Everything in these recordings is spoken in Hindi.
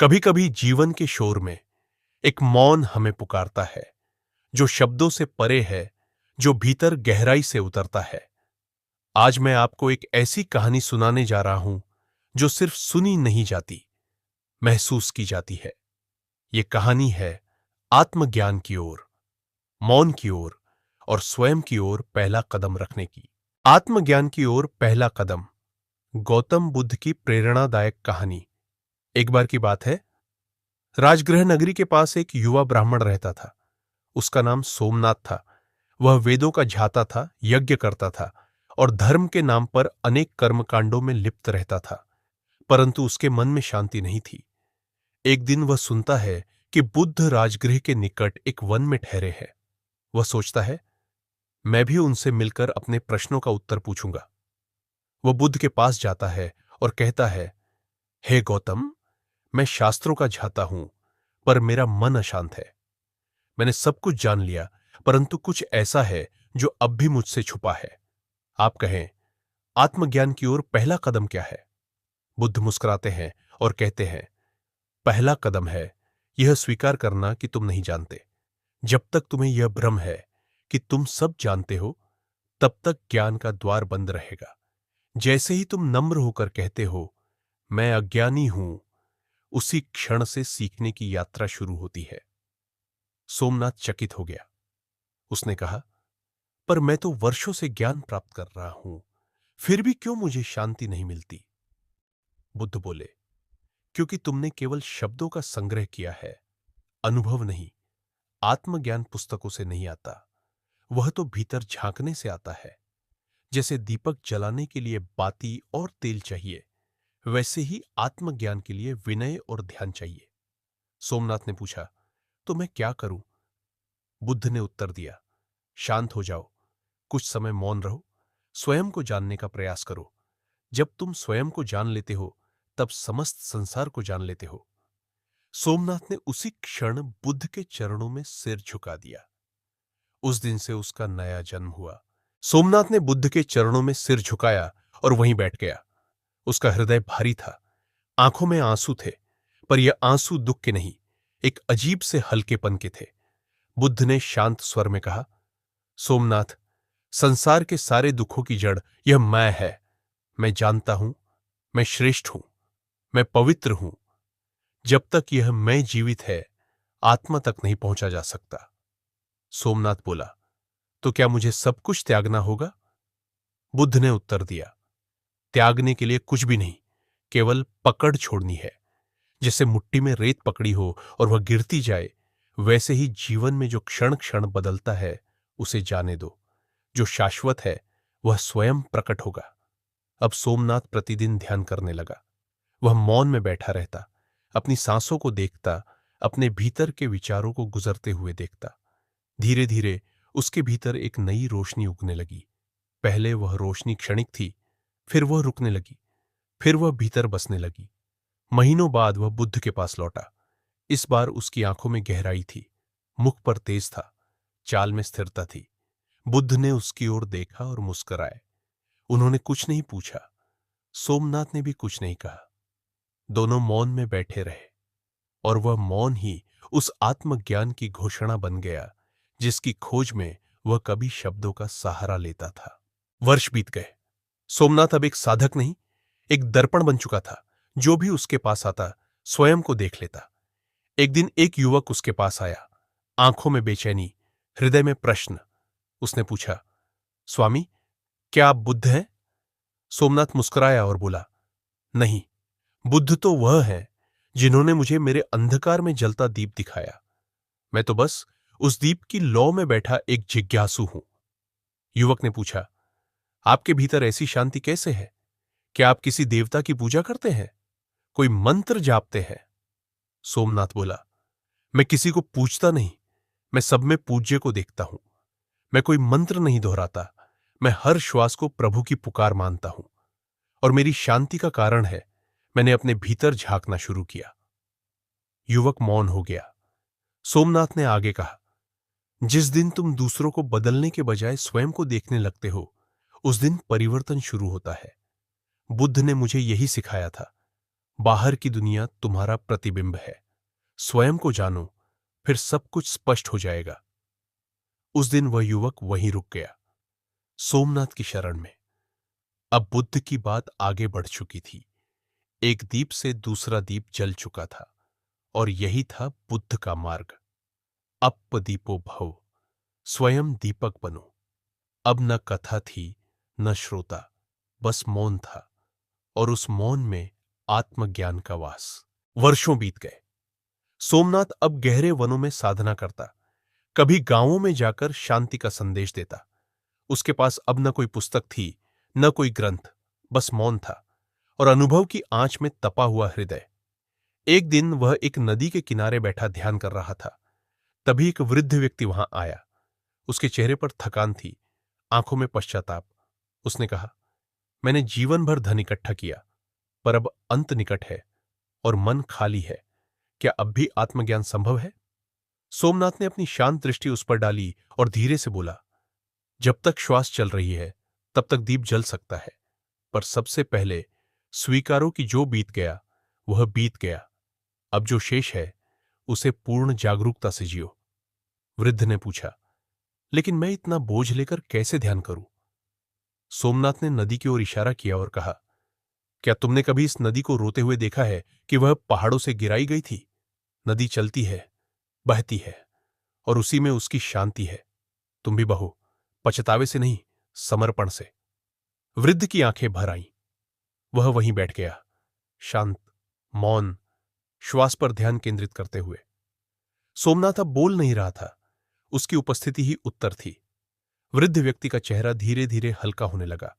कभी कभी जीवन के शोर में एक मौन हमें पुकारता है, जो शब्दों से परे है, जो भीतर गहराई से उतरता है। आज मैं आपको एक ऐसी कहानी सुनाने जा रहा हूं जो सिर्फ सुनी नहीं जाती, महसूस की जाती है। ये कहानी है आत्मज्ञान की ओर, मौन की ओर और स्वयं की ओर पहला कदम रखने की। आत्मज्ञान की ओर पहला कदम, गौतम बुद्ध की प्रेरणादायक कहानी। एक बार की बात है, राजगृह नगरी के पास एक युवा ब्राह्मण रहता था। उसका नाम सोमनाथ था। वह वेदों का झाता था, यज्ञ करता था और धर्म के नाम पर अनेक कर्मकांडों में लिप्त रहता था, परंतु उसके मन में शांति नहीं थी। एक दिन वह सुनता है कि बुद्ध राजगृह के निकट एक वन में ठहरे हैं। वह सोचता है, मैं भी उनसे मिलकर अपने प्रश्नों का उत्तर पूछूंगा। वह बुद्ध के पास जाता है और कहता है, हे गौतम, मैं शास्त्रों का झाता हूं, पर मेरा मन अशांत है। मैंने सब कुछ जान लिया, परंतु कुछ ऐसा है जो अब भी मुझसे छुपा है। आप कहें, आत्मज्ञान की ओर पहला कदम क्या है? बुद्ध मुस्कुराते हैं और कहते हैं, पहला कदम है यह स्वीकार करना कि तुम नहीं जानते। जब तक तुम्हें यह भ्रम है कि तुम सब जानते हो, तब तक ज्ञान का द्वार बंद रहेगा। जैसे ही तुम नम्र होकर कहते हो, मैं अज्ञानी हूं, उसी क्षण से सीखने की यात्रा शुरू होती है। सोमनाथ चकित हो गया। उसने कहा, पर मैं तो वर्षों से ज्ञान प्राप्त कर रहा हूं, फिर भी क्यों मुझे शांति नहीं मिलती? बुद्ध बोले, क्योंकि तुमने केवल शब्दों का संग्रह किया है, अनुभव नहीं। आत्मज्ञान पुस्तकों से नहीं आता, वह तो भीतर झांकने से आता है। जैसे दीपक जलाने के लिए बाती और तेल चाहिए, वैसे ही आत्मज्ञान के लिए विनय और ध्यान चाहिए। सोमनाथ ने पूछा, तो मैं क्या करूं? बुद्ध ने उत्तर दिया, शांत हो जाओ, कुछ समय मौन रहो, स्वयं को जानने का प्रयास करो। जब तुम स्वयं को जान लेते हो, तब समस्त संसार को जान लेते हो। सोमनाथ ने उसी क्षण बुद्ध के चरणों में सिर झुका दिया। उस दिन से उसका नया जन्म हुआ। सोमनाथ ने बुद्ध के चरणों में सिर झुकाया और वहीं बैठ गया। उसका हृदय भारी था, आंखों में आंसू थे, पर यह आंसू दुख के नहीं, एक अजीब से हल्केपन के थे। बुद्ध ने शांत स्वर में कहा, सोमनाथ, संसार के सारे दुखों की जड़ यह मैं है। मैं जानता हूं, मैं श्रेष्ठ हूं, मैं पवित्र हूं। जब तक यह मैं जीवित है, आत्मा तक नहीं पहुंचा जा सकता। सोमनाथ बोला, तो क्या मुझे सब कुछ त्यागना होगा? बुद्ध ने उत्तर दिया, त्यागने के लिए कुछ भी नहीं, केवल पकड़ छोड़नी है। जैसे मुट्ठी में रेत पकड़ी हो और वह गिरती जाए, वैसे ही जीवन में जो क्षण क्षण बदलता है, उसे जाने दो। जो शाश्वत है वह स्वयं प्रकट होगा। अब सोमनाथ प्रतिदिन ध्यान करने लगा। वह मौन में बैठा रहता, अपनी सांसों को देखता, अपने भीतर के विचारों को गुजरते हुए देखता। धीरे धीरे उसके भीतर एक नई रोशनी उगने लगी। पहले वह रोशनी क्षणिक थी, फिर वह रुकने लगी, फिर वह भीतर बसने लगी। महीनों बाद वह बुद्ध के पास लौटा। इस बार उसकी आंखों में गहराई थी, मुख पर तेज था, चाल में स्थिरता थी। बुद्ध ने उसकी ओर देखा और मुस्कुराए। उन्होंने कुछ नहीं पूछा, सोमनाथ ने भी कुछ नहीं कहा। दोनों मौन में बैठे रहे, और वह मौन ही उस आत्मज्ञान की घोषणा बन गया, जिसकी खोज में वह कभी शब्दों का सहारा लेता था। वर्ष बीत गए। सोमनाथ अब एक साधक नहीं, एक दर्पण बन चुका था। जो भी उसके पास आता, स्वयं को देख लेता। एक दिन एक युवक उसके पास आया, आंखों में बेचैनी, हृदय में प्रश्न। उसने पूछा, स्वामी, क्या आप बुद्ध हैं? सोमनाथ मुस्कुराया और बोला, नहीं, बुद्ध तो वह है जिन्होंने मुझे मेरे अंधकार में जलता दीप दिखाया। मैं तो बस उस दीप की लौ में बैठा एक जिज्ञासु हूं। युवक ने पूछा, आपके भीतर ऐसी शांति कैसे है? क्या आप किसी देवता की पूजा करते हैं? कोई मंत्र जापते हैं? सोमनाथ बोला, मैं किसी को पूछता नहीं, मैं सब में पूज्य को देखता हूं। मैं कोई मंत्र नहीं दोहराता, मैं हर श्वास को प्रभु की पुकार मानता हूं। और मेरी शांति का कारण है, मैंने अपने भीतर झांकना शुरू किया। युवक मौन हो गया। सोमनाथ ने आगे कहा, जिस दिन तुम दूसरों को बदलने के बजाय स्वयं को देखने लगते हो, उस दिन परिवर्तन शुरू होता है। बुद्ध ने मुझे यही सिखाया था। बाहर की दुनिया तुम्हारा प्रतिबिंब है। स्वयं को जानो, फिर सब कुछ स्पष्ट हो जाएगा। उस दिन वह युवक वहीं रुक गया, सोमनाथ की शरण में। अब बुद्ध की बात आगे बढ़ चुकी थी। एक दीप से दूसरा दीप जल चुका था, और यही था बुद्ध का मार्ग। अप दीपो भव, स्वयं दीपक बनो। अब न कथा थी, न श्रोता, बस मौन था, और उस मौन में आत्मज्ञान का वास। वर्षों बीत गए। सोमनाथ अब गहरे वनों में साधना करता, कभी गांवों में जाकर शांति का संदेश देता। उसके पास अब न कोई पुस्तक थी, न कोई ग्रंथ, बस मौन था और अनुभव की आंच में तपा हुआ हृदय। एक दिन वह एक नदी के किनारे बैठा ध्यान कर रहा था। तभी एक वृद्ध व्यक्ति वहां आया। उसके चेहरे पर थकान थी, आंखों में पश्चाताप। उसने कहा, मैंने जीवन भर धन इकट्ठा किया, पर अब अंत निकट है और मन खाली है। क्या अब भी आत्मज्ञान संभव है? सोमनाथ ने अपनी शांत दृष्टि उस पर डाली और धीरे से बोला, जब तक श्वास चल रही है तब तक दीप जल सकता है, पर सबसे पहले स्वीकारो कि जो बीत गया वह बीत गया। अब जो शेष है उसे पूर्ण जागरूकता से जियो। वृद्ध ने पूछा, लेकिन मैं इतना बोझ लेकर कैसे ध्यान करूं? सोमनाथ ने नदी की ओर इशारा किया और कहा, क्या तुमने कभी इस नदी को रोते हुए देखा है कि वह पहाड़ों से गिराई गई थी? नदी चलती है, बहती है, और उसी में उसकी शांति है। तुम भी बहो, पछतावे से नहीं, समर्पण से। वृद्ध की आंखें भर आईं। वह वहीं बैठ गया, शांत, मौन, श्वास पर ध्यान केंद्रित करते हुए। सोमनाथ अब बोल नहीं रहा था, उसकी उपस्थिति ही उत्तर थी। वृद्ध व्यक्ति का चेहरा धीरे धीरे हल्का होने लगा,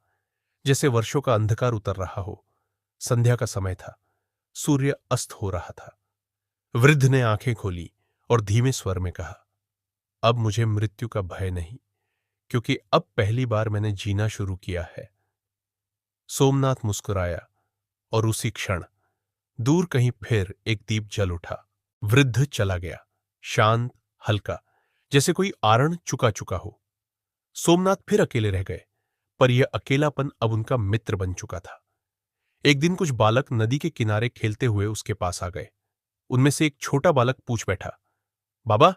जैसे वर्षों का अंधकार उतर रहा हो। संध्या का समय था, सूर्य अस्त हो रहा था। वृद्ध ने आंखें खोली और धीमे स्वर में कहा, अब मुझे मृत्यु का भय नहीं, क्योंकि अब पहली बार मैंने जीना शुरू किया है। सोमनाथ मुस्कुराया और उसी क्षण दूर कहीं फिर एक दीप जल उठा। वृद्ध चला गया, शांत, हल्का, जैसे कोई आरण चुका चुका हो। सोमनाथ फिर अकेले रह गए, पर यह अकेलापन अब उनका मित्र बन चुका था। एक दिन कुछ बालक नदी के किनारे खेलते हुए उसके पास आ गए। उनमें से एक छोटा बालक पूछ बैठा, बाबा,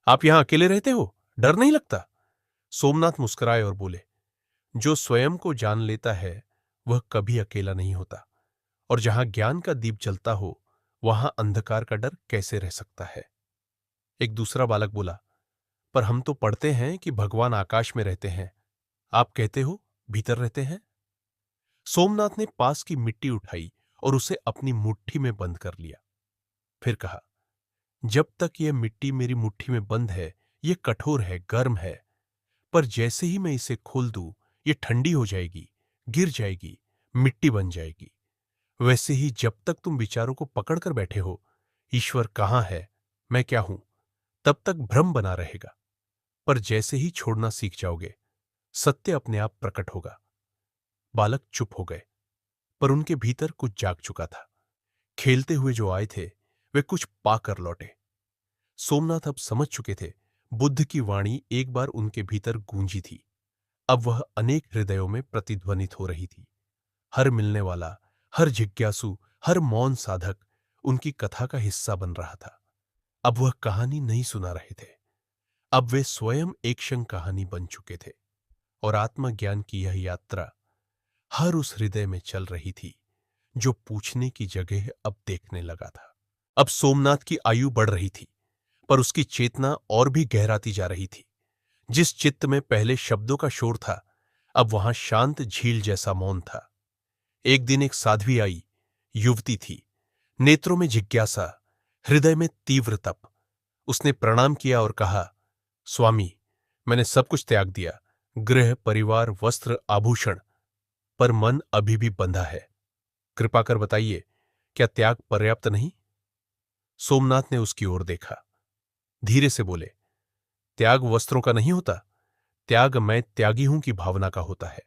आप यहां अकेले रहते हो? डर नहीं लगता? सोमनाथ मुस्कुराए और बोले, जो स्वयं को जान लेता है वह कभी अकेला नहीं होता, और जहां ज्ञान का दीप जलता हो वहां अंधकार का डर कैसे रह सकता है? एक दूसरा बालक बोला, पर हम तो पढ़ते हैं कि भगवान आकाश में रहते हैं, आप कहते हो भीतर रहते हैं? सोमनाथ ने पास की मिट्टी उठाई और उसे अपनी मुट्ठी में बंद कर लिया। फिर कहा, जब तक यह मिट्टी मेरी मुट्ठी में बंद है, यह कठोर है, गर्म है, पर जैसे ही मैं इसे खोल दूं, यह ठंडी हो जाएगी, गिर जाएगी, मिट्टी बन जाएगी। वैसे ही जब तक तुम विचारों को पकड़कर बैठे हो, ईश्वर कहां है, मैं क्या हूं, तब तक भ्रम बना रहेगा। पर जैसे ही छोड़ना सीख जाओगे, सत्य अपने आप प्रकट होगा। बालक चुप हो गए, पर उनके भीतर कुछ जाग चुका था। खेलते हुए जो आए थे वे कुछ पाकर लौटे। सोमनाथ अब समझ चुके थे, बुद्ध की वाणी एक बार उनके भीतर गूंजी थी, अब वह अनेक हृदयों में प्रतिध्वनित हो रही थी। हर मिलने वाला, हर जिज्ञासु, हर मौन साधक उनकी कथा का हिस्सा बन रहा था। अब वह कहानी नहीं सुना रहे थे, अब वे स्वयं एक क्षण कहानी बन चुके थे, और आत्मज्ञान की यह यात्रा हर उस हृदय में चल रही थी जो पूछने की जगह अब देखने लगा था। अब सोमनाथ की आयु बढ़ रही थी, पर उसकी चेतना और भी गहराती जा रही थी। जिस चित्त में पहले शब्दों का शोर था, अब वहां शांत झील जैसा मौन था। एक दिन एक साध्वी आई, युवती थी, नेत्रों में जिज्ञासा, हृदय में तीव्र तप। उसने प्रणाम किया और कहा, स्वामी, मैंने सब कुछ त्याग दिया, गृह, परिवार, वस्त्र, आभूषण, पर मन अभी भी बंधा है। कृपा कर बताइए, क्या त्याग पर्याप्त नहीं? सोमनाथ ने उसकी ओर देखा, धीरे से बोले, त्याग वस्त्रों का नहीं होता, त्याग मैं त्यागी हूं की भावना का होता है।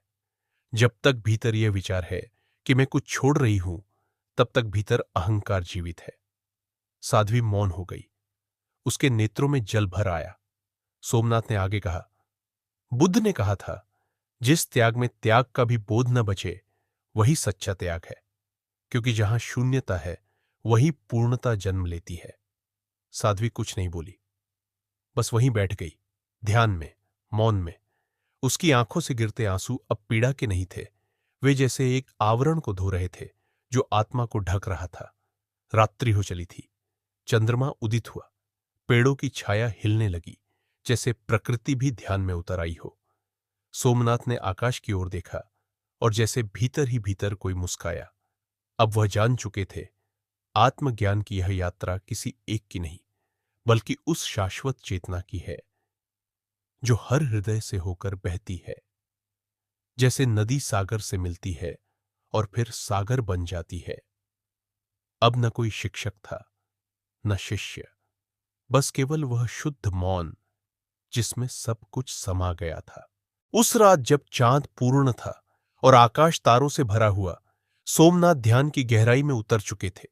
जब तक भीतर यह विचार है कि मैं कुछ छोड़ रही हूं, तब तक भीतर अहंकार जीवित है। साध्वी मौन हो गई, उसके नेत्रों में जल भर आया। सोमनाथ ने आगे कहा, बुद्ध ने कहा था, जिस त्याग में त्याग का भी बोध न बचे, वही सच्चा त्याग है। क्योंकि जहां शून्यता है वही पूर्णता जन्म लेती है। साध्वी कुछ नहीं बोली, बस वहीं बैठ गई, ध्यान में, मौन में। उसकी आंखों से गिरते आंसू अब पीड़ा के नहीं थे, वे जैसे एक आवरण को धो रहे थे जो आत्मा को ढक रहा था। रात्रि हो चली थी, चंद्रमा उदित हुआ, पेड़ों की छाया हिलने लगी, जैसे प्रकृति भी ध्यान में उतर आई हो। सोमनाथ ने आकाश की ओर देखा और जैसे भीतर ही भीतर कोई मुस्काया। अब वह जान चुके थे, आत्मज्ञान की यह यात्रा किसी एक की नहीं, बल्कि उस शाश्वत चेतना की है जो हर हृदय से होकर बहती है। जैसे नदी सागर से मिलती है और फिर सागर बन जाती है। अब न कोई शिक्षक था, न शिष्य, बस केवल वह शुद्ध मौन जिसमें सब कुछ समा गया था। उस रात जब चांद पूर्ण था और आकाश तारों से भरा हुआ, सोमनाथ ध्यान की गहराई में उतर चुके थे।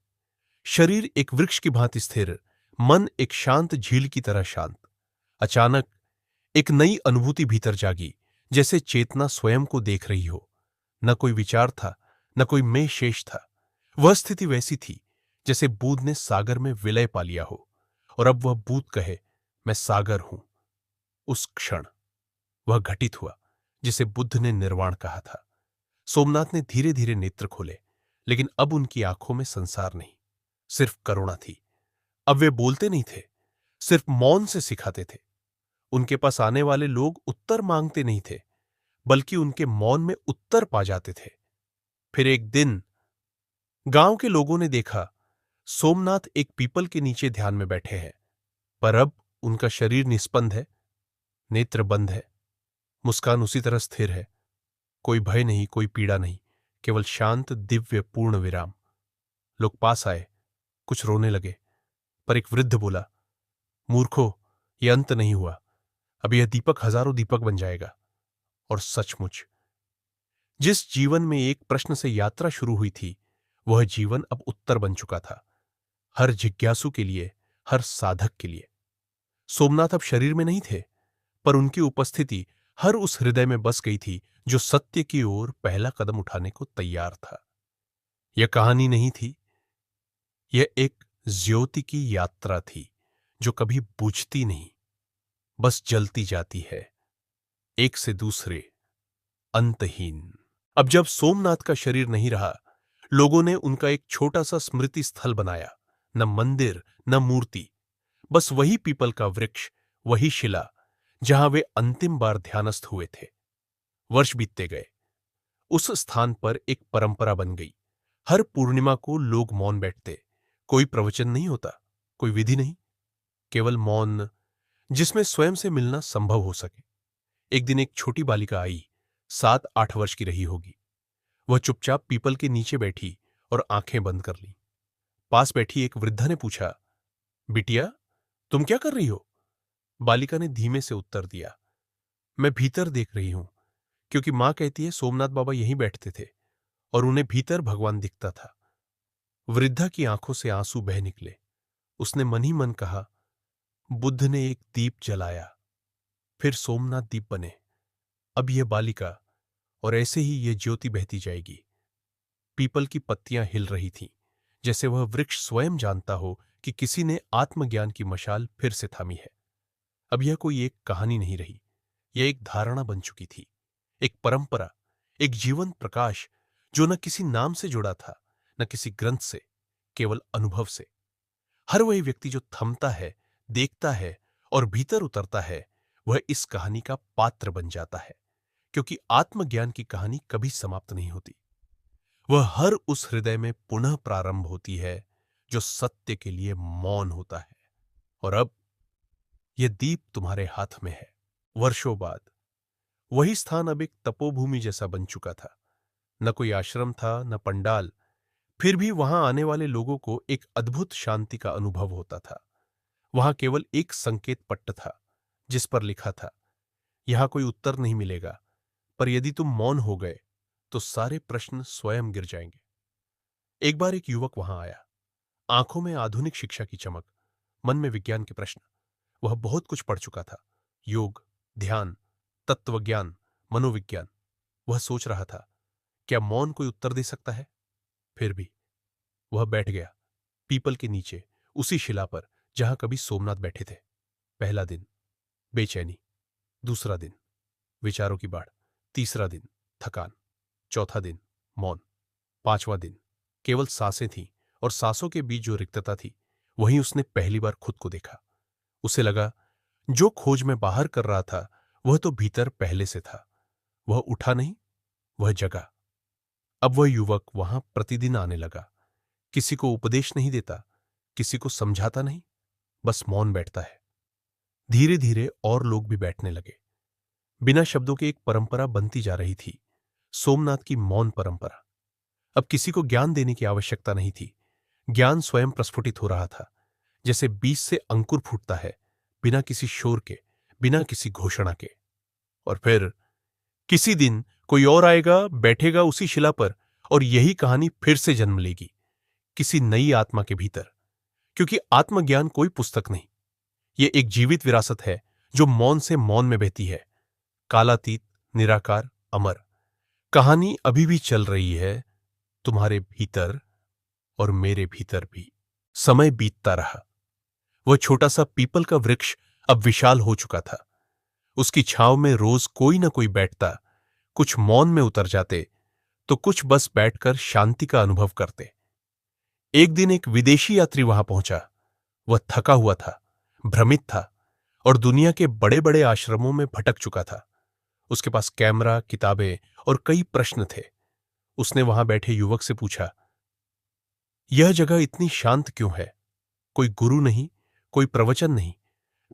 शरीर एक वृक्ष की भांति स्थिर, मन एक शांत झील की तरह शांत। अचानक एक नई अनुभूति भीतर जागी, जैसे चेतना स्वयं को देख रही हो। न कोई विचार था, न कोई मैं शेष था। वह स्थिति वैसी थी जैसे बूंद ने सागर में विलय पा लिया हो और अब वह बूंद कहे, मैं सागर हूं। उस क्षण वह घटित हुआ जिसे बुद्ध ने निर्वाण कहा था। सोमनाथ ने धीरे धीरे नेत्र खोले, लेकिन अब उनकी आंखों में संसार नहीं, सिर्फ करुणा थी। अब वे बोलते नहीं थे, सिर्फ मौन से सिखाते थे। उनके पास आने वाले लोग उत्तर मांगते नहीं थे, बल्कि उनके मौन में उत्तर पा जाते थे। फिर एक दिन गांव के लोगों ने देखा, सोमनाथ एक पीपल के नीचे ध्यान में बैठे हैं, पर अब उनका शरीर निस्पंद है, नेत्र बंद है, मुस्कान उसी तरह स्थिर है। कोई भय नहीं, कोई पीड़ा नहीं, केवल शांत दिव्य पूर्ण विराम। लोग पास आए, कुछ रोने लगे, पर एक वृद्ध बोला, मूर्खों, यह अंत नहीं हुआ, अब यह दीपक हजारों दीपक बन जाएगा। और सचमुच जिस जीवन में एक प्रश्न से यात्रा शुरू हुई थी, वह जीवन अब उत्तर बन चुका था, हर जिज्ञासु के लिए, हर साधक के लिए। सोमनाथ अब शरीर में नहीं थे, पर उनकी उपस्थिति हर उस हृदय में बस गई थी जो सत्य की ओर पहला कदम उठाने को तैयार था। यह कहानी नहीं थी, यह एक ज्योति की यात्रा थी जो कभी बुझती नहीं, बस जलती जाती है, एक से दूसरे, अंतहीन। अब जब सोमनाथ का शरीर नहीं रहा, लोगों ने उनका एक छोटा सा स्मृति स्थल बनाया। न मंदिर, न मूर्ति, बस वही पीपल का वृक्ष, वही शिला जहां वे अंतिम बार ध्यानस्थ हुए थे। वर्ष बीतते गए, उस स्थान पर एक परंपरा बन गई। हर पूर्णिमा को लोग मौन बैठते। कोई प्रवचन नहीं होता, कोई विधि नहीं, केवल मौन जिसमें स्वयं से मिलना संभव हो सके। एक दिन एक छोटी बालिका आई, 7-8 वर्ष की रही होगी। वह चुपचाप पीपल के नीचे बैठी और आंखें बंद कर ली। पास बैठी एक वृद्धा ने पूछा, बिटिया, तुम क्या कर रही हो? बालिका ने धीमे से उत्तर दिया, मैं भीतर देख रही हूं, क्योंकि मां कहती है सोमनाथ बाबा यहीं बैठते थे और उन्हें भीतर भगवान दिखता था। वृद्धा की आंखों से आंसू बह निकले। उसने मन ही मन कहा, बुद्ध ने एक दीप जलाया, फिर सोमनाथ दीप बने, अब यह बालिका, और ऐसे ही यह ज्योति बहती जाएगी। पीपल की पत्तियां हिल रही थीं, जैसे वह वृक्ष स्वयं जानता हो कि किसी ने आत्मज्ञान की मशाल फिर से थामी है। अब यह कोई एक कहानी नहीं रही, यह एक धारणा बन चुकी थी, एक परंपरा, एक जीवन प्रकाश जो न किसी नाम से जुड़ा था, न किसी ग्रंथ से, केवल अनुभव से। हर वही व्यक्ति जो थमता है, देखता है और भीतर उतरता है, वह इस कहानी का पात्र बन जाता है, क्योंकि आत्मज्ञान की कहानी कभी समाप्त नहीं होती। वह हर उस हृदय में पुनः प्रारंभ होती है जो सत्य के लिए मौन होता है। और अब यह दीप तुम्हारे हाथ में है। वर्षों बाद वही स्थान अब एक तपोभूमि जैसा बन चुका था। न कोई आश्रम था, न पंडाल, फिर भी वहां आने वाले लोगों को एक अद्भुत शांति का अनुभव होता था। वहां केवल एक संकेत पट्ट था, जिस पर लिखा था, यहां कोई उत्तर नहीं मिलेगा, पर यदि तुम मौन हो गए तो सारे प्रश्न स्वयं गिर जाएंगे। एक बार एक युवक वहां आया, आंखों में आधुनिक शिक्षा की चमक, मन में विज्ञान के प्रश्न। वह बहुत कुछ पढ़ चुका था, योग, ध्यान, तत्वज्ञान, मनोविज्ञान। वह सोच रहा था, क्या मौन कोई उत्तर दे सकता है? फिर भी वह बैठ गया पीपल के नीचे, उसी शिला पर जहां कभी सोमनाथ बैठे थे। पहला दिन बेचैनी, दूसरा दिन विचारों की बाढ़, तीसरा दिन थकान, चौथा दिन मौन, पांचवा दिन केवल सांसें थीं और सांसों के बीच जो रिक्तता थी, वहीं उसने पहली बार खुद को देखा। उसे लगा जो खोज में बाहर कर रहा था वह तो भीतर पहले से था। वह उठा नहीं, वह जगा। अब वह युवक वहां प्रतिदिन आने लगा। किसी को उपदेश नहीं देता, किसी को समझाता नहीं, बस मौन बैठता है। धीरे धीरे और लोग भी बैठने लगे। बिना शब्दों की एक परंपरा बनती जा रही थी, सोमनाथ की मौन परंपरा। अब किसी को ज्ञान देने की आवश्यकता नहीं थी। ज्ञान स्वयं प्रस्फुटित हो रहा था, जैसे बीज से अंकुर फूटता है, बिना किसी शोर के, बिना किसी घोषणा के। और फिर किसी दिन कोई और आएगा, बैठेगा उसी शिला पर, और यही कहानी फिर से जन्म लेगी, किसी नई आत्मा के भीतर। क्योंकि आत्मज्ञान कोई पुस्तक नहीं, यह एक जीवित विरासत है जो मौन से मौन में बहती है। कालातीत, निराकार, अमर। कहानी अभी भी चल रही है, तुम्हारे भीतर और मेरे भीतर भी। समय बीतता रहा। वह छोटा सा पीपल का वृक्ष अब विशाल हो चुका था। उसकी छांव में रोज कोई न कोई बैठता। कुछ मौन में उतर जाते, तो कुछ बस बैठकर शांति का अनुभव करते। एक दिन एक विदेशी यात्री वहां पहुंचा। वह थका हुआ था, भ्रमित था और दुनिया के बड़े बड़े आश्रमों में भटक चुका था। उसके पास कैमरा, किताबें और कई प्रश्न थे। उसने वहां बैठे युवक से पूछा, यह जगह इतनी शांत क्यों है? कोई गुरु नहीं, कोई प्रवचन नहीं,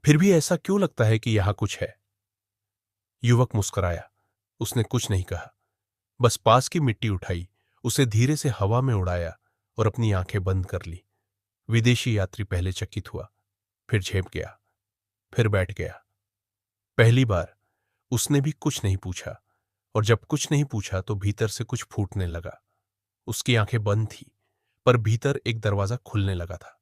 फिर भी ऐसा क्यों लगता है कि यहां कुछ है? युवक मुस्कुराया। उसने कुछ नहीं कहा, बस पास की मिट्टी उठाई, उसे धीरे से हवा में उड़ाया और अपनी आंखें बंद कर ली। विदेशी यात्री पहले चकित हुआ, फिर झेप गया, फिर बैठ गया। पहली बार उसने भी कुछ नहीं पूछा, और जब कुछ नहीं पूछा तो भीतर से कुछ फूटने लगा। उसकी आंखें बंद थी, पर भीतर एक दरवाजा खुलने लगा था।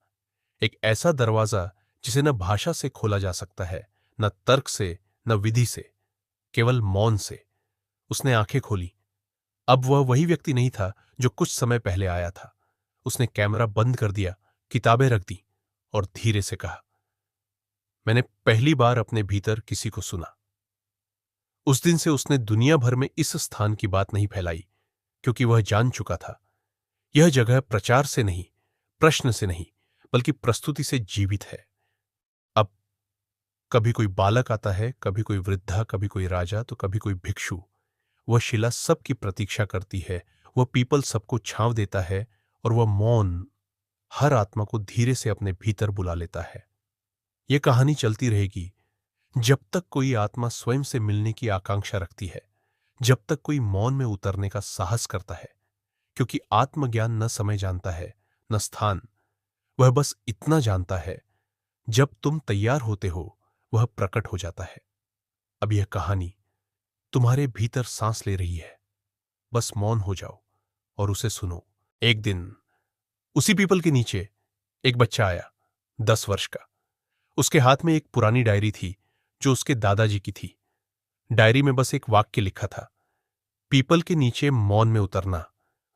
एक ऐसा दरवाजा जिसे न भाषा से खोला जा सकता है, न तर्क से, न विधि से, केवल मौन से। उसने आंखें खोली। अब वह वही व्यक्ति नहीं था जो कुछ समय पहले आया था। उसने कैमरा बंद कर दिया, किताबें रख दी और धीरे से कहा, मैंने पहली बार अपने भीतर किसी को सुना। उस दिन से उसने दुनिया भर में इस स्थान की बात नहीं फैलाई, क्योंकि वह जान चुका था यह जगह प्रचार से नहीं, प्रश्न से नहीं, बल्कि प्रस्तुति से जीवित है। अब कभी कोई बालक आता है, कभी कोई वृद्धा, कभी कोई राजा, तो कभी कोई भिक्षु। वह शिला सबकी प्रतीक्षा करती है, वह पीपल सबको छांव देता है, और वह मौन हर आत्मा को धीरे से अपने भीतर बुला लेता है। यह कहानी चलती रहेगी जब तक कोई आत्मा स्वयं से मिलने की आकांक्षा रखती है, जब तक कोई मौन में उतरने का साहस करता है। क्योंकि आत्मज्ञान न समय जानता है, न स्थान। वह बस इतना जानता है, जब तुम तैयार होते हो वह प्रकट हो जाता है। अब यह कहानी तुम्हारे भीतर सांस ले रही है। बस मौन हो जाओ और उसे सुनो। एक दिन उसी पीपल के नीचे एक बच्चा आया, 10 वर्ष का। उसके हाथ में एक पुरानी डायरी थी जो उसके दादाजी की थी। डायरी में बस एक वाक्य लिखा था, पीपल के नीचे मौन में उतरना,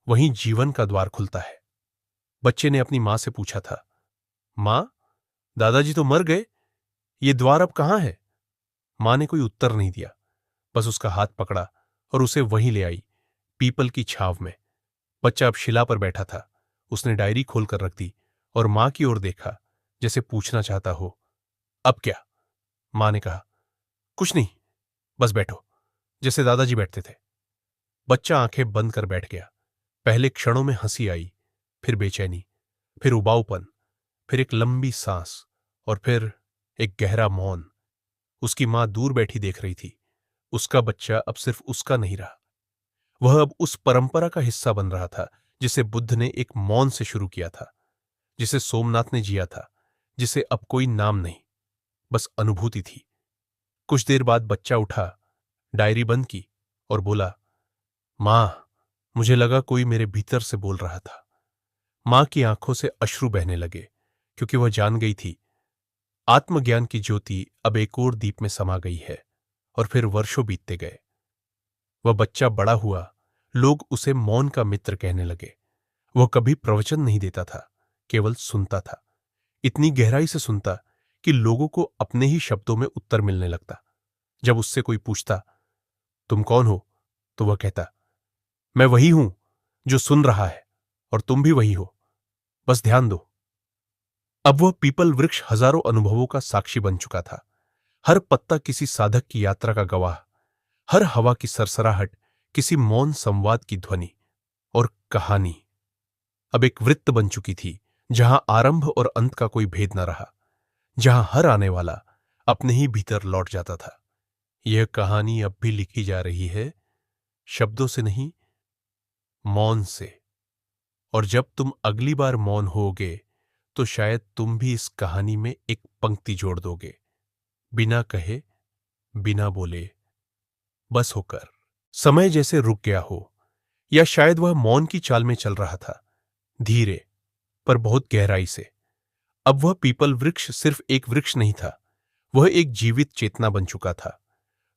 वहीं जीवन का द्वार खुलता है। बच्चे ने अपनी मां से पूछा था, मां, दादाजी तो मर गए, ये द्वार अब कहां है? मां ने कोई उत्तर नहीं दिया, बस उसका हाथ पकड़ा और उसे वहीं ले आई, पीपल की छांव में। बच्चा अब शिला पर बैठा था। उसने डायरी खोलकर रख दी और मां की ओर देखा, जैसे पूछना चाहता हो, अब क्या? मां ने कहा, कुछ नहीं, बस बैठो, जैसे दादाजी बैठते थे। बच्चा आंखें बंद कर बैठ गया। पहले क्षणों में हंसी आई, फिर बेचैनी, फिर उबाऊपन, फिर एक लंबी सांस, और फिर एक गहरा मौन। उसकी मां दूर बैठी देख रही थी। उसका बच्चा अब सिर्फ उसका नहीं रहा, वह अब उस परंपरा का हिस्सा बन रहा था जिसे बुद्ध ने एक मौन से शुरू किया था, जिसे सोमनाथ ने जिया था, जिसे अब कोई नाम नहीं, बस अनुभूति थी। कुछ देर बाद बच्चा उठा, डायरी बंद की और बोला, मां, मुझे लगा कोई मेरे भीतर से बोल रहा था। मां की आंखों से अश्रु बहने लगे, क्योंकि वह जान गई थी आत्मज्ञान की ज्योति अब एक और दीप में समा गई है। और फिर वर्षों बीतते गए। वह बच्चा बड़ा हुआ, लोग उसे मौन का मित्र कहने लगे। वह कभी प्रवचन नहीं देता था, केवल सुनता था। इतनी गहराई से सुनता कि लोगों को अपने ही शब्दों में उत्तर मिलने लगता। जब उससे कोई पूछता, तुम कौन हो, तो वह कहता, मैं वही हूं जो सुन रहा है, और तुम भी वही हो, बस ध्यान दो। अब वह पीपल वृक्ष हजारों अनुभवों का साक्षी बन चुका था। हर पत्ता किसी साधक की यात्रा का गवाह, हर हवा की सरसराहट किसी मौन संवाद की ध्वनि। और कहानी अब एक वृत्त बन चुकी थी, जहां आरंभ और अंत का कोई भेद न रहा, जहां हर आने वाला अपने ही भीतर लौट जाता था। यह कहानी अब भी लिखी जा रही है, शब्दों से नहीं, मौन से। और जब तुम अगली बार मौन होगे, तो शायद तुम भी इस कहानी में एक पंक्ति जोड़ दोगे, बिना कहे, बिना बोले, बस होकर। समय जैसे रुक गया हो, या शायद वह मौन की चाल में चल रहा था, धीरे पर बहुत गहराई से। अब वह पीपल वृक्ष सिर्फ एक वृक्ष नहीं था, वह एक जीवित चेतना बन चुका था।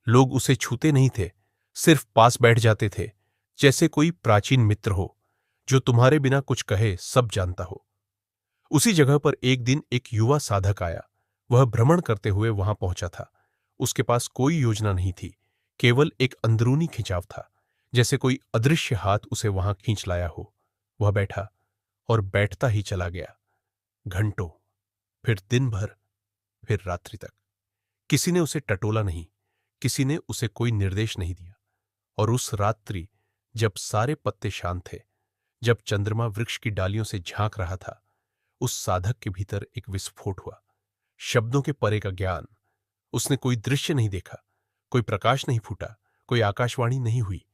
लोग उसे छूते नहीं थे, सिर्फ पास बैठ जाते थे, जैसे कोई प्राचीन मित्र हो जो तुम्हारे बिना कुछ कहे सब जानता हो। उसी जगह पर एक दिन एक युवा साधक आया। वह भ्रमण करते हुए वहां पहुंचा था। उसके पास कोई योजना नहीं थी, केवल एक अंदरूनी खिंचाव था, जैसे कोई अदृश्य हाथ उसे वहां खींच लाया हो। वह बैठा और बैठता ही चला गया, घंटों, फिर दिन भर, फिर रात्रि तक। किसी ने उसे टटोला नहीं, किसी ने उसे कोई निर्देश नहीं दिया। और उस रात्रि, जब सारे पत्ते शांत थे, जब चंद्रमा वृक्ष की डालियों से झांक रहा था, उस साधक के भीतर एक विस्फोट हुआ। शब्दों के परे का ज्ञान। उसने कोई दृश्य नहीं देखा, कोई प्रकाश नहीं फूटा, कोई आकाशवाणी नहीं हुई,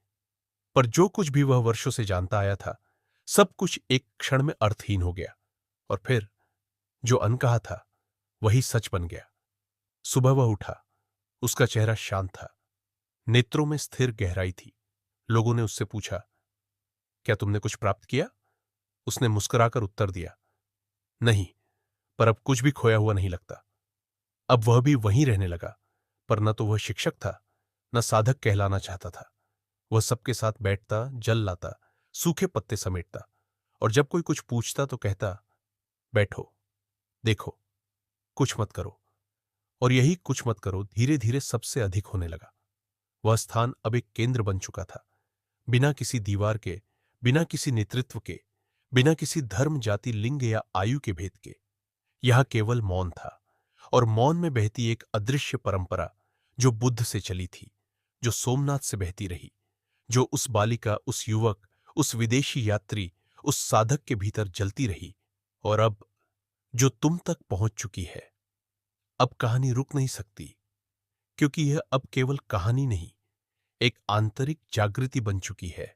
पर जो कुछ भी वह वर्षों से जानता आया था, सब कुछ एक क्षण में अर्थहीन हो गया। और फिर जो अनकहा था, वही सच बन गया। सुबह वह उठा, उसका चेहरा शांत था, नेत्रों में स्थिर गहराई थी। लोगों ने उससे पूछा, क्या तुमने कुछ प्राप्त किया? उसने मुस्कुराकर उत्तर दिया, नहीं, पर अब कुछ भी खोया हुआ नहीं लगता। अब वह भी वहीं रहने लगा, पर न तो वह शिक्षक था, न साधक कहलाना चाहता था। वह सबके साथ बैठता, जल लाता, सूखे पत्ते समेटता, और जब कोई कुछ पूछता तो कहता, बैठो, देखो, कुछ मत करो। और यही कुछ मत करो धीरे धीरे सबसे अधिक होने लगा। वह स्थान अब एक केंद्र बन चुका था, बिना किसी दीवार के, बिना किसी नेतृत्व के, बिना किसी धर्म, जाति, लिंग या आयु के भेद के। यह केवल मौन था, और मौन में बहती एक अदृश्य परंपरा, जो बुद्ध से चली थी, जो सोमनाथ से बहती रही, जो उस बालिका, उस युवक, उस विदेशी यात्री, उस साधक के भीतर जलती रही, और अब जो तुम तक पहुंच चुकी है। अब कहानी रुक नहीं सकती, क्योंकि यह अब केवल कहानी नहीं, एक आंतरिक जागृति बन चुकी है।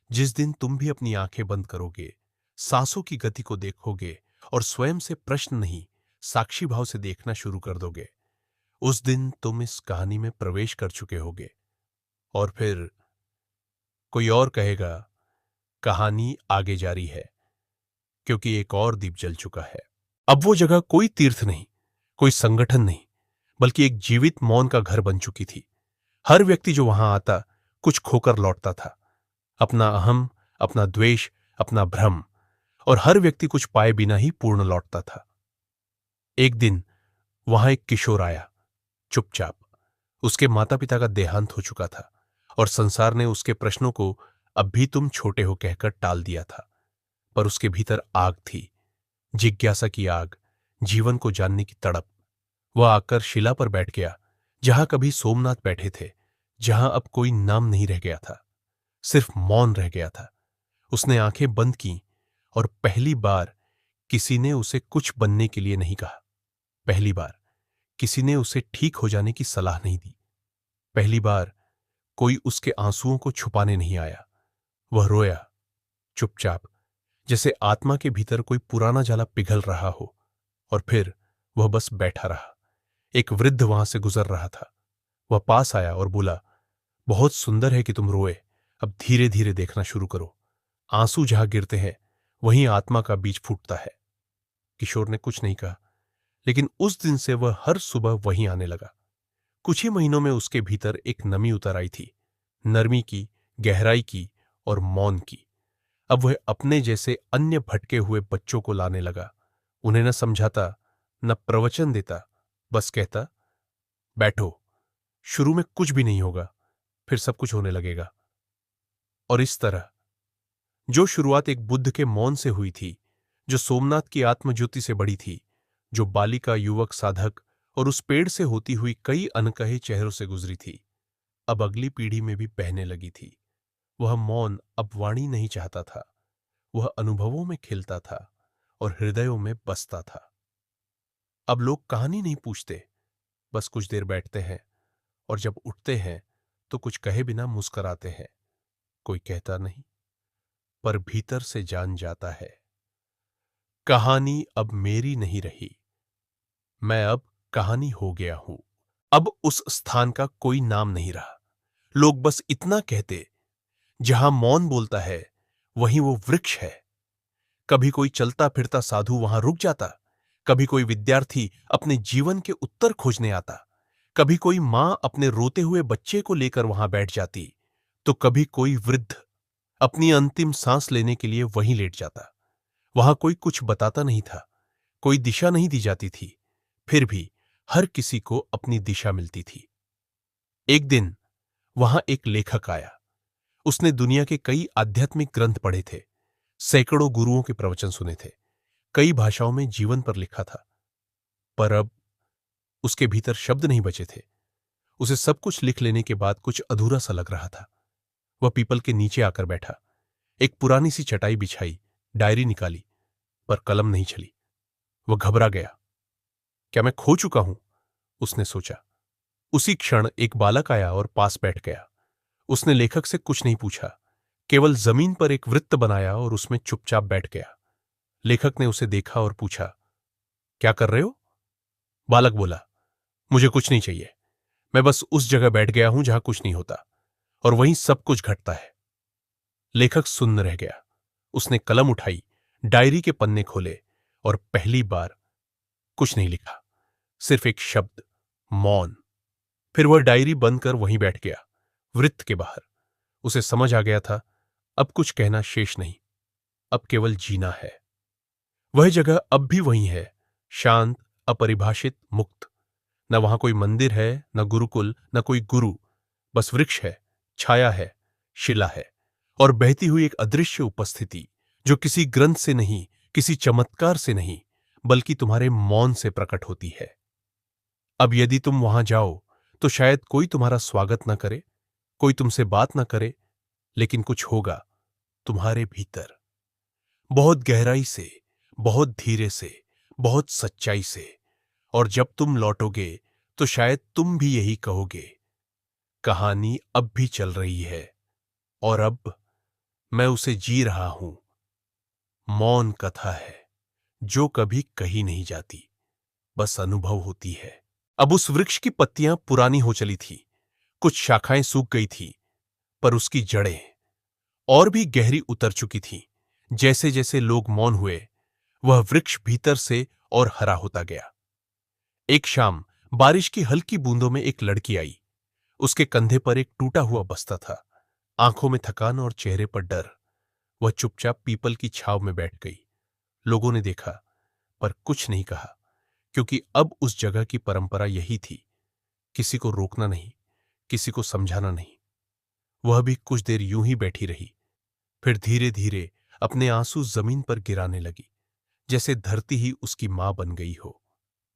जिस दिन तुम भी अपनी आंखें बंद करोगे, सांसों की गति को देखोगे, और स्वयं से प्रश्न नहीं, साक्षी भाव से देखना शुरू कर दोगे, उस दिन तुम इस कहानी में प्रवेश कर चुके होगे। और फिर कोई और कहेगा, कहानी आगे जारी है, क्योंकि एक और दीप जल चुका है। अब वो जगह कोई तीर्थ नहीं, कोई संगठन नहीं, बल्कि एक जीवित मौन का घर बन चुकी थी। हर व्यक्ति जो वहां आता, कुछ खोकर लौटता था, अपना अहम, अपना द्वेष, अपना भ्रम, और हर व्यक्ति कुछ पाए बिना ही पूर्ण लौटता था। एक दिन वहां एक किशोर आया, चुपचाप। उसके माता पिता का देहांत हो चुका था, और संसार ने उसके प्रश्नों को अब भी तुम छोटे हो कहकर टाल दिया था। पर उसके भीतर आग थी, जिज्ञासा की आग, जीवन को जानने की तड़प। वह आकर शिला पर बैठ गया, जहां कभी सोमनाथ बैठे थे, जहां अब कोई नाम नहीं रह गया था, सिर्फ मौन रह गया था। उसने आंखें बंद की, और पहली बार किसी ने उसे कुछ बनने के लिए नहीं कहा। पहली बार किसी ने उसे ठीक हो जाने की सलाह नहीं दी। पहली बार कोई उसके आंसुओं को छुपाने नहीं आया। वह रोया, चुपचाप, जैसे आत्मा के भीतर कोई पुराना जाला पिघल रहा हो। और फिर वह बस बैठा रहा। एक वृद्ध वहां से गुजर रहा था। वह पास आया और बोला, बहुत सुंदर है कि तुम रोए, अब धीरे धीरे देखना शुरू करो। आंसू जहां गिरते हैं, वहीं आत्मा का बीज फूटता है। किशोर ने कुछ नहीं कहा, लेकिन उस दिन से वह हर सुबह वहीं आने लगा। कुछ ही महीनों में उसके भीतर एक नमी उतर आई थी, नरमी की, गहराई की और मौन की। अब वह अपने जैसे अन्य भटके हुए बच्चों को लाने लगा। उन्हें न समझाता, न प्रवचन देता, बस कहता, बैठो, शुरू में कुछ भी नहीं होगा, फिर सब कुछ होने लगेगा। और इस तरह जो शुरुआत एक बुद्ध के मौन से हुई थी, जो सोमनाथ की आत्मज्योति से बड़ी थी, जो बालिका, युवक, साधक और उस पेड़ से होती हुई कई अनकहे चेहरों से गुजरी थी, अब अगली पीढ़ी में भी बहने लगी थी। वह मौन अब वाणी नहीं चाहता था, वह अनुभवों में खिलता था और हृदयों में बसता था। अब लोग कहानी नहीं पूछते, बस कुछ देर बैठते हैं और जब उठते हैं तो कुछ कहे बिना मुस्कराते हैं। कोई कहता नहीं, पर भीतर से जान जाता है, कहानी अब मेरी नहीं रही, मैं अब कहानी हो गया हूं। अब उस स्थान का कोई नाम नहीं रहा। लोग बस इतना कहते, जहां मौन बोलता है वहीं वो वृक्ष है। कभी कोई चलता फिरता साधु वहां रुक जाता, कभी कोई विद्यार्थी अपने जीवन के उत्तर खोजने आता, कभी कोई मां अपने रोते हुए बच्चे को लेकर वहां बैठ जाती, तो कभी कोई वृद्ध अपनी अंतिम सांस लेने के लिए वहीं लेट जाता। वहां कोई कुछ बताता नहीं था, कोई दिशा नहीं दी जाती थी, फिर भी हर किसी को अपनी दिशा मिलती थी। एक दिन वहां एक लेखक आया। उसने दुनिया के कई आध्यात्मिक ग्रंथ पढ़े थे, सैकड़ों गुरुओं के प्रवचन सुने थे, कई भाषाओं में जीवन पर लिखा था, पर अब उसके भीतर शब्द नहीं बचे थे। उसे सब कुछ लिख लेने के बाद कुछ अधूरा सा लग रहा था। वह पीपल के नीचे आकर बैठा, एक पुरानी सी चटाई बिछाई, डायरी निकाली, पर कलम नहीं चली। वह घबरा गया। क्या मैं खो चुका हूं? उसने सोचा। उसी क्षण एक बालक आया और पास बैठ गया। उसने लेखक से कुछ नहीं पूछा, केवल जमीन पर एक वृत्त बनाया और उसमें चुपचाप बैठ गया। लेखक ने उसे देखा और पूछा, क्या कर रहे हो? बालक बोला, मुझे कुछ नहीं चाहिए, मैं बस उस जगह बैठ गया हूं जहां कुछ नहीं होता और वहीं सब कुछ घटता है। लेखक सुन्न रह गया। उसने कलम उठाई, डायरी के पन्ने खोले और पहली बार कुछ नहीं लिखा, सिर्फ एक शब्द, मौन। फिर वह डायरी बंद कर वहीं बैठ गया, वृत्त के बाहर। उसे समझ आ गया था, अब कुछ कहना शेष नहीं, अब केवल जीना है। वह जगह अब भी वही है, शांत, अपरिभाषित, मुक्त। न वहां कोई मंदिर है, न गुरुकुल, न कोई गुरु, बस वृक्ष है, छाया है, शिला है और बहती हुई एक अदृश्य उपस्थिति, जो किसी ग्रंथ से नहीं, किसी चमत्कार से नहीं, बल्कि तुम्हारे मौन से प्रकट होती है। अब यदि तुम वहां जाओ तो शायद कोई तुम्हारा स्वागत न करे, कोई तुमसे बात न करे, लेकिन कुछ होगा तुम्हारे भीतर, बहुत गहराई से, बहुत धीरे से, बहुत सच्चाई से। और जब तुम लौटोगे तो शायद तुम भी यही कहोगे, कहानी अब भी चल रही है और अब मैं उसे जी रहा हूं। मौन कथा है जो कभी कही नहीं जाती, बस अनुभव होती है। अब उस वृक्ष की पत्तियां पुरानी हो चली थी, कुछ शाखाएं सूख गई थी, पर उसकी जड़ें और भी गहरी उतर चुकी थीं। जैसे जैसे लोग मौन हुए, वह वृक्ष भीतर से और हरा होता गया। एक शाम बारिश की हल्की बूंदों में एक लड़की आई। उसके कंधे पर एक टूटा हुआ बस्ता था, आंखों में थकान और चेहरे पर डर। वह चुपचाप पीपल की छांव में बैठ गई। लोगों ने देखा, पर कुछ नहीं कहा, क्योंकि अब उस जगह की परंपरा यही थी, किसी को रोकना नहीं, किसी को समझाना नहीं। वह भी कुछ देर यूं ही बैठी रही, फिर धीरे धीरे अपने आंसू जमीन पर गिराने लगी, जैसे धरती ही उसकी मां बन गई हो।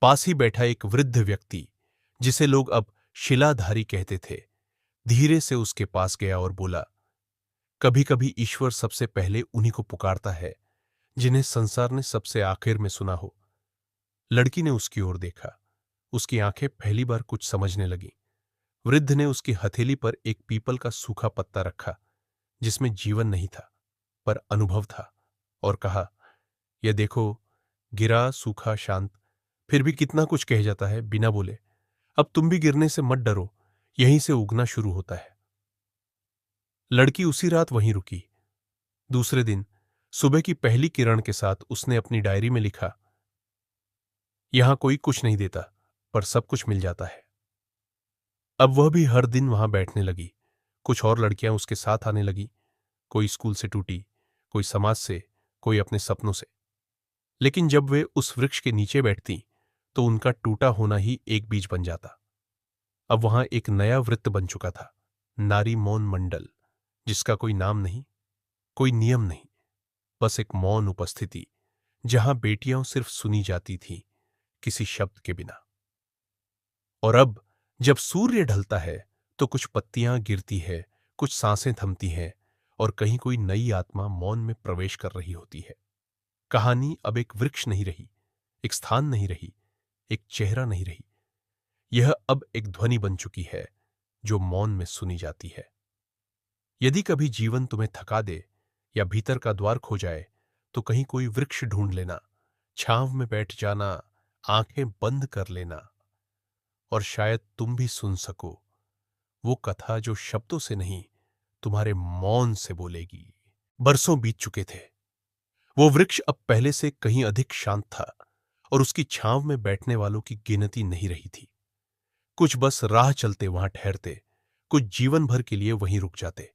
पास ही बैठा एक वृद्ध व्यक्ति, जिसे लोग अब शिलाधारी कहते थे, धीरे से उसके पास गया और बोला, कभी कभी ईश्वर सबसे पहले उन्हीं को पुकारता है जिन्हें संसार ने सबसे आखिर में सुना हो। लड़की ने उसकी ओर देखा, उसकी आंखें पहली बार कुछ समझने लगीं। वृद्ध ने उसकी हथेली पर एक पीपल का सूखा पत्ता रखा, जिसमें जीवन नहीं था, पर अनुभव था, और कहा, यह देखो, गिरा, सूखा, शांत, फिर भी कितना कुछ कह जाता है बिना बोले। अब तुम भी गिरने से मत डरो, यहीं से उगना शुरू होता है। लड़की उसी रात वहीं रुकी। दूसरे दिन सुबह की पहली किरण के साथ उसने अपनी डायरी में लिखा, यहां कोई कुछ नहीं देता, पर सब कुछ मिल जाता है। अब वह भी हर दिन वहां बैठने लगी। कुछ और लड़कियां उसके साथ आने लगी, कोई स्कूल से टूटी, कोई समाज से, कोई अपने सपनों से। लेकिन जब वे उस वृक्ष के नीचे बैठती तो उनका टूटा होना ही एक बीज बन जाता। अब वहां एक नया वृत्त बन चुका था, नारी मौन मंडल, जिसका कोई नाम नहीं, कोई नियम नहीं, बस एक मौन उपस्थिति जहां बेटियां सिर्फ सुनी जाती थीं, किसी शब्द के बिना। और अब जब सूर्य ढलता है तो कुछ पत्तियां गिरती है, कुछ सांसें थमती हैं और कहीं कोई नई आत्मा मौन में प्रवेश कर रही होती है। कहानी अब एक वृक्ष नहीं रही, एक स्थान नहीं रही, एक चेहरा नहीं रही। यह अब एक ध्वनि बन चुकी है जो मौन में सुनी जाती है। यदि कभी जीवन तुम्हें थका दे या भीतर का द्वार खो जाए तो कहीं कोई वृक्ष ढूंढ लेना, छांव में बैठ जाना, आंखें बंद कर लेना और शायद तुम भी सुन सको वो कथा जो शब्दों से नहीं, तुम्हारे मौन से बोलेगी। बरसों बीत चुके थे। वो वृक्ष अब पहले से कहीं अधिक शांत था और उसकी छांव में बैठने वालों की गिनती नहीं रही थी। कुछ बस राह चलते वहां ठहरते, कुछ जीवन भर के लिए वहीं रुक जाते।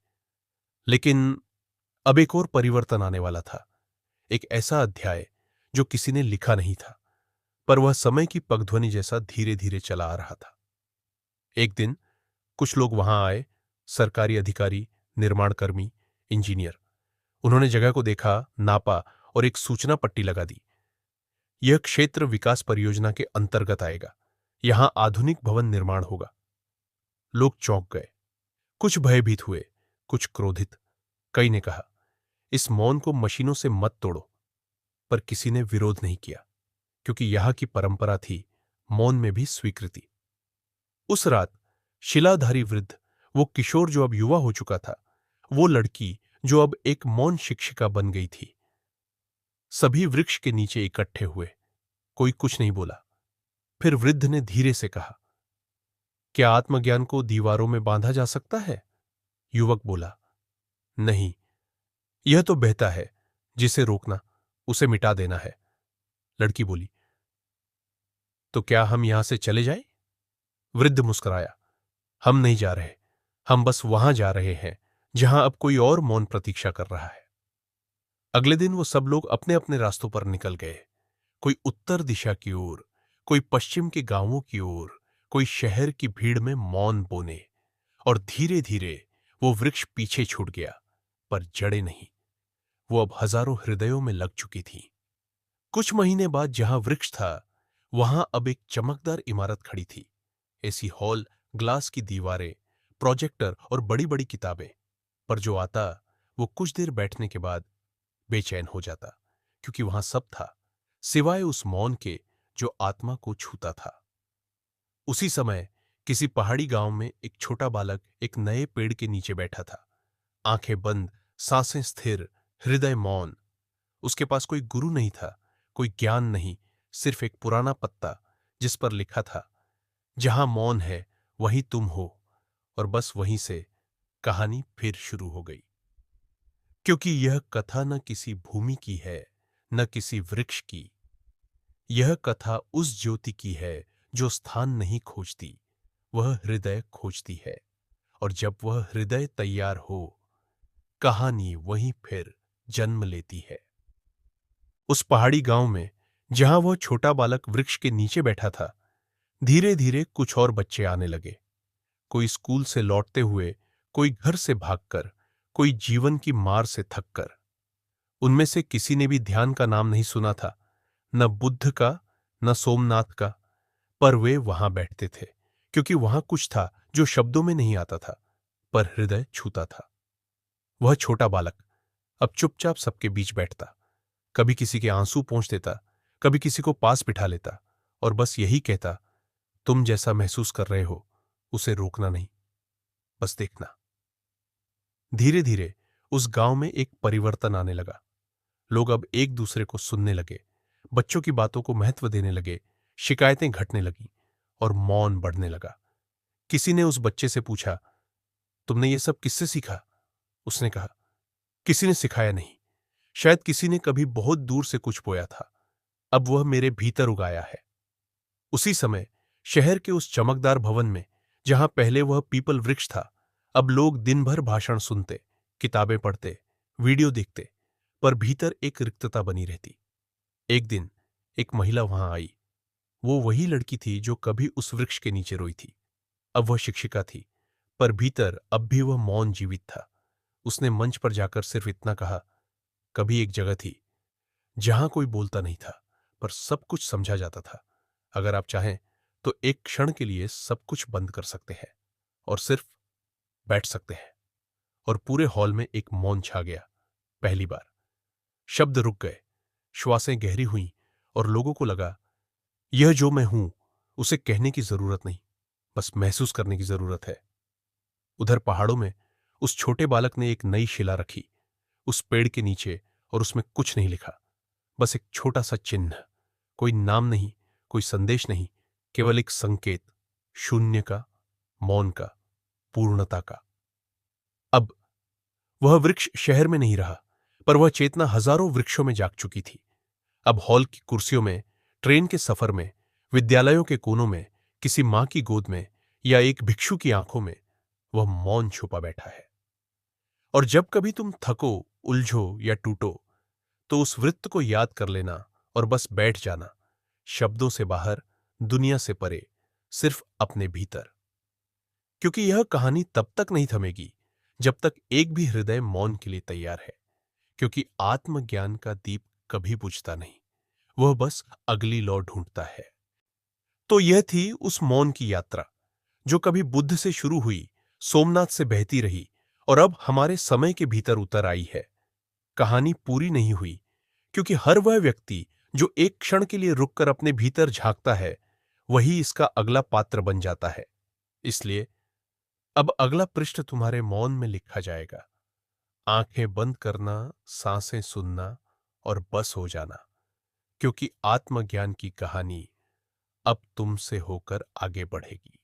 लेकिन अब एक और परिवर्तन आने वाला था, एक ऐसा अध्याय जो किसी ने लिखा नहीं था, पर वह समय की पगध्वनि जैसा धीरे धीरे चला आ रहा था। एक दिन कुछ लोग वहां आए, सरकारी अधिकारी, निर्माणकर्मी, इंजीनियर। उन्होंने जगह को देखा, नापा और एक सूचना पट्टी लगा दी। यह क्षेत्र विकास परियोजना के अंतर्गत आएगा, यहां आधुनिक भवन निर्माण होगा। लोग चौंक गए, कुछ भयभीत हुए, कुछ क्रोधित। कई ने कहा, इस मौन को मशीनों से मत तोड़ो, पर किसी ने विरोध नहीं किया, क्योंकि यहां की परंपरा थी मौन में भी स्वीकृति। उस रात शिलाधारी वृद्ध, वो किशोर जो अब युवा हो चुका था, वो लड़की जो अब एक मौन शिक्षिका बन गई थी, सभी वृक्ष के नीचे इकट्ठे हुए। कोई कुछ नहीं बोला। फिर वृद्ध ने धीरे से कहा, क्या आत्मज्ञान को दीवारों में बांधा जा सकता है? युवक बोला, नहीं, यह तो बहता है, जिसे रोकना, उसे मिटा देना है। लड़की बोली, तो क्या हम यहां से चले जाएं? वृद्ध मुस्कुराया, हम नहीं जा रहे, हम बस वहां जा रहे हैं जहां अब कोई और मौन प्रतीक्षा कर रहा है। अगले दिन वो सब लोग अपने अपने रास्तों पर निकल गए, कोई उत्तर दिशा की ओर, कोई पश्चिम के गांवों की ओर, कोई शहर की भीड़ में मौन बोने। और धीरे धीरे वो वृक्ष पीछे छूट गया, पर जड़ें नहीं, वो अब हजारों हृदयों में लग चुकी थी। कुछ महीने बाद जहां वृक्ष था वहां अब एक चमकदार इमारत खड़ी थी। एसी हॉल, ग्लास की दीवारें, प्रोजेक्टर और बड़ी बड़ी किताबें। पर जो आता वो कुछ देर बैठने के बाद बेचैन हो जाता, क्योंकि वहां सब था सिवाय उस मौन के जो आत्मा को छूता था। उसी समय किसी पहाड़ी गांव में एक छोटा बालक एक नए पेड़ के नीचे बैठा था, आंखें बंद, सांसें स्थिर, हृदय मौन। उसके पास कोई गुरु नहीं था, कोई ज्ञान नहीं, सिर्फ एक पुराना पत्ता जिस पर लिखा था, जहां मौन है वहीं तुम हो। और बस वहीं से कहानी फिर शुरू हो गई। क्योंकि यह कथा न किसी भूमि की है, न किसी वृक्ष की। यह कथा उस ज्योति की है जो स्थान नहीं खोजती, वह हृदय खोजती है। और जब वह हृदय तैयार हो, कहानी वहीं फिर जन्म लेती है। उस पहाड़ी गांव में जहां वह छोटा बालक वृक्ष के नीचे बैठा था, धीरे धीरे कुछ और बच्चे आने लगे। कोई स्कूल से लौटते हुए, कोई घर से भागकर, कोई जीवन की मार से थककर। उनमें से किसी ने भी ध्यान का नाम नहीं सुना था, न बुद्ध का, न सोमनाथ का, पर वे वहां बैठते थे क्योंकि वहां कुछ था जो शब्दों में नहीं आता था, पर हृदय छूता था। वह छोटा बालक अब चुपचाप सबके बीच बैठता, कभी किसी के आंसू पोंछ देता, कभी किसी को पास बिठा लेता और बस यही कहता, तुम जैसा महसूस कर रहे हो उसे रोकना नहीं, बस देखना। धीरे धीरे उस गांव में एक परिवर्तन आने लगा। लोग अब एक दूसरे को सुनने लगे, बच्चों की बातों को महत्व देने लगे, शिकायतें घटने लगीं और मौन बढ़ने लगा। किसी ने उस बच्चे से पूछा, तुमने ये सब किससे सीखा? उसने कहा, किसी ने सिखाया नहीं, शायद किसी ने कभी बहुत दूर से कुछ बोया था, अब वह मेरे भीतर उगाया है। उसी समय शहर के उस चमकदार भवन में जहां पहले वह पीपल वृक्ष था, अब लोग दिन भर भाषण सुनते, किताबें पढ़ते, वीडियो देखते, पर भीतर एक रिक्तता बनी रहती। एक दिन एक महिला वहां आई। वो वही लड़की थी जो कभी उस वृक्ष के नीचे रोई थी। अब वह शिक्षिका थी, पर भीतर अब भी वह मौन जीवित था। उसने मंच पर जाकर सिर्फ इतना कहा, कभी एक जगह थी जहां कोई बोलता नहीं था, पर सब कुछ समझा जाता था। अगर आप चाहें तो एक क्षण के लिए सब कुछ बंद कर सकते हैं और सिर्फ बैठ सकते हैं। और पूरे हॉल में एक मौन छा गया। पहली बार शब्द रुक गए, श्वासें गहरी हुईं और लोगों को लगा, यह जो मैं हूं उसे कहने की जरूरत नहीं, बस महसूस करने की जरूरत है। उधर पहाड़ों में उस छोटे बालक ने एक नई शिला रखी, उस पेड़ के नीचे, और उसमें कुछ नहीं लिखा, बस एक छोटा सा चिन्ह। कोई नाम नहीं, कोई संदेश नहीं, केवल एक संकेत, शून्य का, मौन का, पूर्णता का। अब वह वृक्ष शहर में नहीं रहा, पर वह चेतना हजारों वृक्षों में जाग चुकी थी। अब हॉल की कुर्सियों में, ट्रेन के सफर में, विद्यालयों के कोनों में, किसी मां की गोद में या एक भिक्षु की आंखों में वह मौन छुपा बैठा है। और जब कभी तुम थको, उलझो या टूटो, तो उस वृत्त को याद कर लेना और बस बैठ जाना, शब्दों से बाहर, दुनिया से परे, सिर्फ अपने भीतर। क्योंकि यह कहानी तब तक नहीं थमेगी जब तक एक भी हृदय मौन के लिए तैयार है। क्योंकि आत्मज्ञान का दीप कभी बुझता नहीं, वह बस अगली लौ ढूंढता है। तो यह थी उस मौन की यात्रा जो कभी बुद्ध से शुरू हुई, सोमनाथ से बहती रही और अब हमारे समय के भीतर उतर आई है। कहानी पूरी नहीं हुई, क्योंकि हर वह व्यक्ति जो एक क्षण के लिए रुककर अपने भीतर झांकता है, वही इसका अगला पात्र बन जाता है। इसलिए अब अगला पृष्ठ तुम्हारे मौन में लिखा जाएगा। आंखें बंद करना, सांसें सुनना और बस हो जाना, क्योंकि आत्मज्ञान की कहानी अब तुमसे होकर आगे बढ़ेगी।